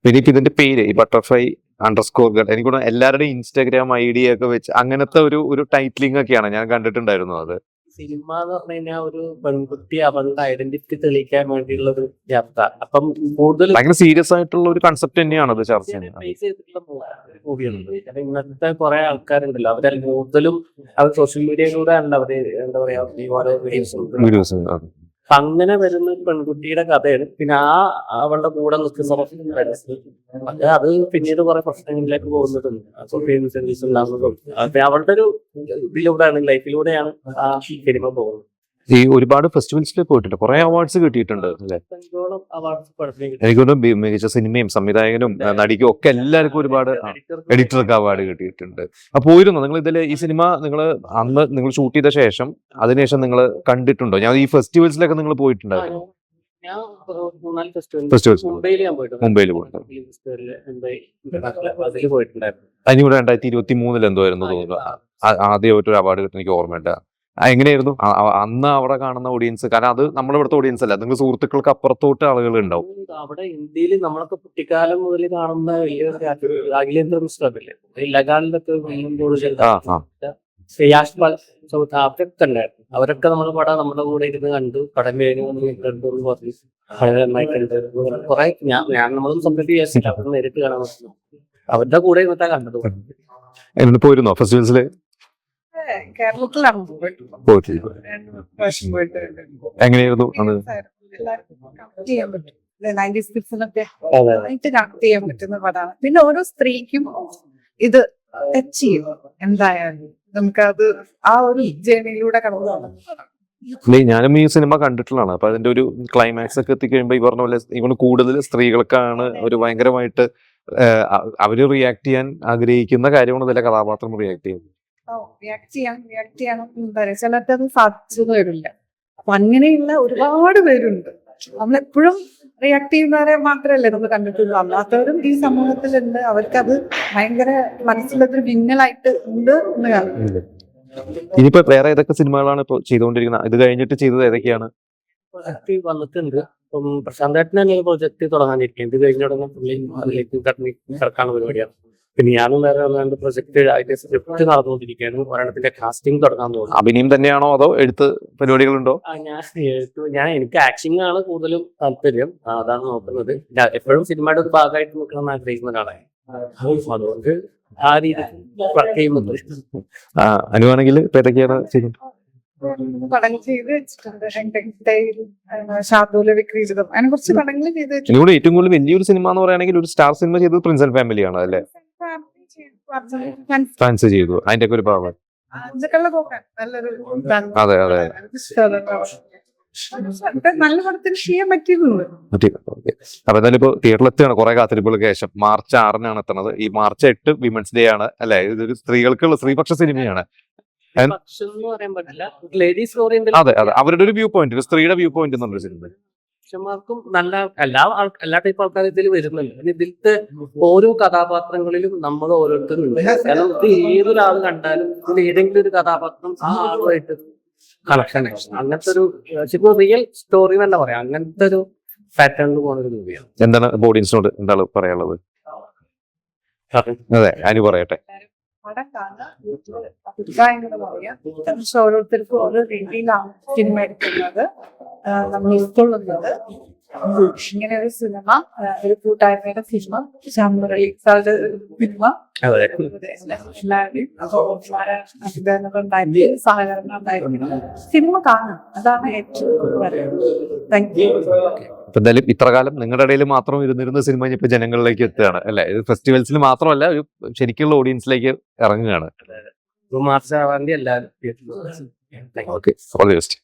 പിന്നെ ഇപ്പൊ ഇതിന്റെ പേര് ഈ ബട്ടർഫ്ലൈ അണ്ടർസ്കോർ ഗഡ് എനിക്കൂടെ എല്ലാവരുടെയും ഇൻസ്റ്റാഗ്രാം ID ഒക്കെ വെച്ച് അങ്ങനത്തെ ഒരു ടൈറ്റിലിംഗ് ഒക്കെയാണ് ഞാൻ കണ്ടിട്ടുണ്ടായിരുന്നു. അത് സിനിമ എന്ന് പറഞ്ഞു കഴിഞ്ഞാൽ ഒരു പെൺകുട്ടി അവളുടെ ഐഡന്റിറ്റി തെളിയിക്കാൻ വേണ്ടിയുള്ള ഒരു യാത്ര. അപ്പം കൂടുതൽ ഭയങ്കര സീരിയസ് ആയിട്ടുള്ള ഒരു കൺസെപ്റ്റ് തന്നെയാണ് അത് ചർച്ച ചെയ്യുന്നത്. ബേസ് ചെയ്തിട്ടുള്ള മൂവിയാണ്. അപ്പൊ ഇങ്ങനത്തെ കുറെ ആൾക്കാരുണ്ടല്ലോ, അവരെ കൂടുതലും അവർ സോഷ്യൽ മീഡിയയിലൂടെ ആണല്ലോ അവര് എന്താ പറയാ ഈ ഓരോ വീഡിയോസ് അപ്പൊ അങ്ങനെ വരുന്ന ഒരു പെൺകുട്ടിയുടെ കഥയാണ്. പിന്നെ അവളുടെ കൂടെ നിൽക്കുന്ന അത് പിന്നീട് കുറെ പ്രശ്നങ്ങളിലേക്ക് പോകുന്നതുണ്ട്. അപ്പൊ അവളുടെ ഒരു ഇതിലൂടെയാണ്, ലൈഫിലൂടെയാണ് ആ സിനിമ പോകുന്നത്. ഈ ഒരുപാട് ഫെസ്റ്റിവൽസിൽ പോയിട്ടുണ്ട്, കുറെ അവാർഡ്സ് കിട്ടിയിട്ടുണ്ട് അല്ലെ? അവാർഡ്സ് എനിക്കൊന്ന് മികച്ച സിനിമയും സംവിധായകനും നടിക്കും ഒക്കെ എല്ലാവർക്കും ഒരുപാട് എഡിറ്റർക്ക് അവാർഡ് കിട്ടിയിട്ടുണ്ട്. അപ്പൊ പോയിരുന്നു നിങ്ങൾ ഇതില് ഈ സിനിമ നിങ്ങൾ അന്ന് നിങ്ങൾ ഷൂട്ട് ചെയ്ത ശേഷം അതിനുശേഷം നിങ്ങൾ കണ്ടിട്ടുണ്ടോ? ഞാൻ ഈ ഫെസ്റ്റിവൽസിലൊക്കെ നിങ്ങൾ പോയിട്ടുണ്ടായിരുന്നു? ഞാൻ 3-4 ഫെസ്റ്റിവൽസ് മുംബൈയിൽ ഞാൻ പോയിട്ടുണ്ട്. മുംബൈയിൽ പോയിട്ടുണ്ട്. അതിൽ പോയിട്ടുണ്ടായിരുന്നു. അതിനൂടെ 2023 എന്തോ ആയിരുന്നു തോന്നുന്നു ആദ്യമായിട്ട് ഒരു അവാർഡ് കിട്ടുന്ന എനിക്ക് ഓർമ്മയുണ്ട്. എങ്ങനെയായിരുന്നു അന്ന് അവിടെ കാണുന്ന ഓഡിയൻസ്? കാരണം അത് നമ്മുടെ ഇവിടുത്തെ ഓഡിയൻസ് അല്ല, നിങ്ങൾ സുഹൃത്തുക്കൾക്ക് അപ്പുറത്തോട്ട് ആളുകൾ ഉണ്ടാവും. അവിടെ ഇന്ത്യയിൽ നമ്മളൊക്കെ കുട്ടിക്കാലം മുതൽ കാണുന്ന വലിയൊരു അഖിലേന്ത്യാ പുസ്തകമില്ലേ, ലഗാനിലൊക്കെ അവരൊക്കെ ഉണ്ടായിരുന്നു. അവരൊക്കെ നമ്മുടെ പടം നമ്മുടെ കൂടെ ഇരുന്ന് കണ്ടു, പടം കഴിഞ്ഞു പറഞ്ഞു വളരെ നന്നായിട്ടുണ്ട്. കുറെ ഞാൻ നമ്മളും സബ്മിറ്റ് ചെയ്യാറില്ല, അവർ നേരിട്ട് കാണാൻ പറ്റുന്നു. അവരുടെ കൂടെ ഇരുന്നിട്ടാ കണ്ടത്. പോയിരുന്നോ ഫെസ്റ്റിവൽസില്? കേരളത്തിലാണ് എങ്ങനെയായിരുന്നു കണക്ട് ചെയ്യാൻ പറ്റും. 90s കിഡ്സിനൊക്കെ കണക്ട് ചെയ്യാൻ പറ്റുന്ന പടമാണ്. പിന്നെ ഓരോ സ്ത്രീക്കും ഇത് ടച്ച് ചെയ്യും. എന്തായാലും നമുക്കത് ആ ഒരു ജേണിയിലൂടെ കടന്നു പോകണം. ഞാനും ഈ സിനിമ കണ്ടിട്ടുള്ളതാണ്. അപ്പൊ അതിന്റെ ഒരു ക്ലൈമാക്സ് ഒക്കെ എത്തിക്കഴിയുമ്പോ ഈ പറഞ്ഞ പോലെ ഇവന് കൂടുതൽ സ്ത്രീകൾക്കാണ് ഒരു ഭയങ്കരമായിട്ട് അവര് റിയാക്ട് ചെയ്യാൻ ആഗ്രഹിക്കുന്ന കാര്യമാണ് ഇതിലെ കഥാപാത്രം റിയാക്ട് ചെയ്യുന്നത്. റിയാക്ട് ചെയ്യണം എന്താ പറയാ, ചിലർക്ക് അത് സാധിച്ചു വരില്ല. അപ്പൊ അങ്ങനെയുള്ള ഒരുപാട് പേരുണ്ട്. നമ്മളെപ്പോഴും റിയാക്ട് ചെയ്യുന്നവരെ മാത്രമല്ലേ നമ്മൾ കണ്ടിട്ടുള്ളൂ, അല്ലാത്തവരും ഈ സമൂഹത്തിലുണ്ട്. അവർക്കത് ഭയങ്കര മനസ്സിലൊരു വിങ്ങലായിട്ട് ഉണ്ട് എന്ന് കാണും. ഇനിയിപ്പോ വേറെ ഏതൊക്കെ സിനിമകളാണ് ഇപ്പൊ ചെയ്തുകൊണ്ടിരിക്കുന്നത്? ഇത് കഴിഞ്ഞിട്ട് ചെയ്തത് ഏതൊക്കെയാണ്? പ്രൊജക്ട് വന്നിട്ടുണ്ട്. ഇപ്പം പ്രശാന്തേട്ടൻ തന്നെ പ്രൊജക്ട് തുടങ്ങാനിരിക്കും. ഇത് കഴിഞ്ഞ ഉടനെ പുള്ളി അതിലേക്ക് കിടക്കാനുള്ള പരിപാടിയാണ്. പിന്നെ ഞാനും വേറെ പ്രൊജക്ട് അതിന്റെ സ്ക്രിപ്റ്റ് നടന്നുകൊണ്ടിരിക്കുകയാണ്. ഒരെണ്ണത്തിന്റെ കാസ്റ്റിംഗ് തുടങ്ങാൻ തോന്നുന്നു. അഭിനയം തന്നെയാണോ അതോ എഴുത്ത് പരിപാടികളുണ്ടോ? ഞാൻ എനിക്ക് ആക്ടിംഗ് ആണ് കൂടുതലും താല്പര്യം, അതാണ് നോക്കുന്നത്. എപ്പോഴും സിനിമയുടെ ഒരു ഭാഗമായിട്ട് നിൽക്കണം ആഗ്രഹിക്കുന്ന ഒരാളാണ്. അതുകൊണ്ട് ആ രീതിയിൽ വർക്ക് ചെയ്യുന്നുണ്ട്. അനുവാണെങ്കിൽ ഇപ്പൊ ഏതൊക്കെയാണ് ചെയ്യുന്നത്? പടങ്ങൾ ചെയ്ത് വെച്ചിട്ടുണ്ട്. ശാർദൂല വിക്രീജിതം, അങ്ങനെ കുറച്ച് പടങ്ങൾ ചെയ്ത് വെച്ചിട്ടുണ്ട്. ഇതിലൂടെ ഏറ്റവും കൂടുതൽ വലിയൊരു സിനിമ എന്ന് പറയുകയാണെങ്കിൽ ഒരു സ്റ്റാർ സിനിമ ചെയ്തത് പ്രിൻസ് ആൻഡ് ഫാമിലിയാണ് അല്ലേ? ഫാൻസ് ചെയ്തു, അതിന്റെ ഒക്കെ ഒരു ഭാഗം. അതെ അതെ നല്ല പടത്തിന് ചെയ്യാൻ പറ്റിയിട്ടുണ്ട്. അപ്പൊ എന്തായാലും ഇപ്പൊ തിയേറ്ററിലെത്തിയാണ് കുറെ കാത്തിരിപ്പുകൾക്ക് ശേഷം. March 6 എത്തുന്നത്. ഈ March 8 വിമൻസ് ഡേ ആണ് അല്ലെ? ഇതൊരു സ്ത്രീകൾക്കുള്ള സ്ത്രീപക്ഷ സിനിമയാണ്. അതെ അതെ, അവരുടെ ഒരു വ്യൂ പോയിന്റ്, സ്ത്രീയുടെ വ്യൂ പോയിന്റ് എന്നുള്ളൊരു സിനിമ. പുരുഷന്മാർക്കും നല്ല എല്ലാ ടൈപ്പ് ആൾക്കാർ ഇതിൽ വരുന്നുണ്ട്. ഇതിലത്തെ ഓരോ കഥാപാത്രങ്ങളിലും നമ്മൾ ഓരോരുത്തരും ഉണ്ട്. കാരണം ഇത് ഏതൊരാൾ കണ്ടാലും ഇതിൽ ഏതെങ്കിലും ഒരു കഥാപാത്രം ആ ആളുമായിട്ട് കണക്ഷൻ. അങ്ങനത്തെ ഒരു റിയൽ സ്റ്റോറി തന്നെ പറയാം. അങ്ങനത്തെ ഒരു പാറ്റേണിൽ പോകുന്ന ഒരു മൂവിയാണ്. എന്താണ് ഓഡിയൻസിനോട് എന്താണ് പറയാനുള്ളത്? അതെ, അനു പറയട്ടെ. ഓരോരുത്തർക്കും ഓരോ രീതിയിലാണ് സിനിമ എടുക്കുന്നത്, നമ്മൾ ഉൾക്കൊള്ളുന്നത്. ഇങ്ങനെ ഒരു സിനിമ, ഒരു കൂട്ടായ്മയുടെ സിനിമ, സിനിമ എല്ലാവരുടെയും സഹകരണം ഉണ്ടായിരിക്കണം. സിനിമ കാണാം, അതാണ് ഏറ്റവും താങ്ക് യു. അപ്പൊ എന്തായാലും ഇത്ര കാലം നിങ്ങളുടെ ഇടയിൽ മാത്രം ഇരുന്നിരുന്ന സിനിമ ഇപ്പൊ ജനങ്ങളിലേക്ക് എത്തുകയാണ് അല്ലെ? ഇത് ഫെസ്റ്റിവൽസിൽ മാത്രമല്ല, ഒരു ശരിക്കുള്ള ഓഡിയൻസിലേക്ക് ഇറങ്ങുകയാണ്. മാർച്ച് 6 എല്ലാവരും. Okay, all the best.